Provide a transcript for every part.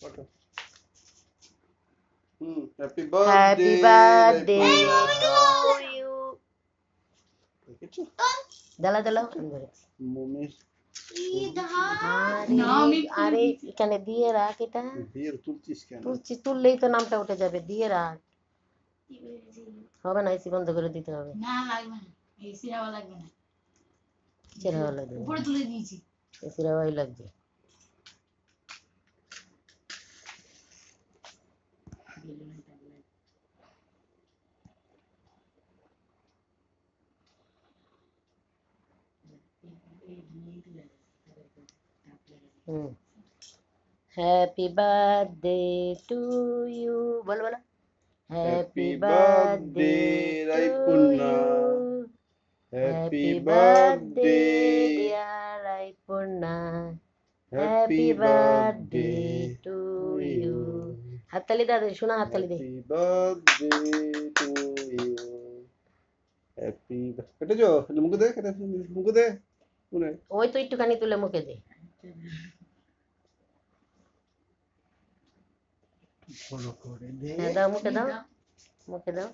Photo. Happy Happy birthday, birthday Raipurna. to you. দেখেছো দাও মমির আরে এখানে দিয়ে রাখ এটা বিয়ের তুলছিস কেন? তুললেই তো নামটা উঠে যাবে, দিয়ে রাখ। হবে না, এসি বন্ধ করে দিতে হবে। না লাগবে না, এসি হাওয়া লাগবে না, এসির হাওয়া লাগবে, উপরে তুলে দিয়েছি। এসির হাওয়াই লাগবে। হ্যাপি বার্থডে টু ইউ, বলো বলো। Happy birthday Raipunna. Happy birthday dear Raipunna, happy birthday to you. হাততালি দাও, শোনা হাততালি দে। Happy birthday to you. Happy কেটেছো? মুখে দে, মুখে দে। ওই তো একটুখানি তুলে মুখে দে। ভালো করে দে। হ্যাঁ দাও, মুখে দাও, মুখে দাও।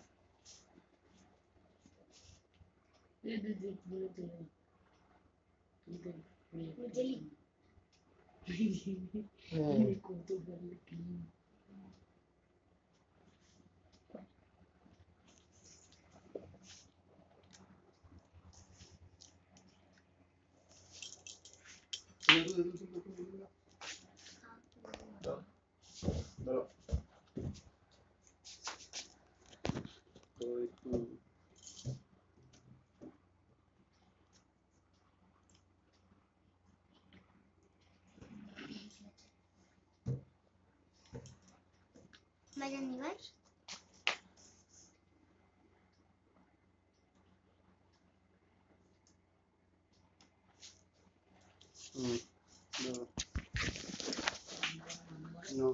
Mayan nivel. No.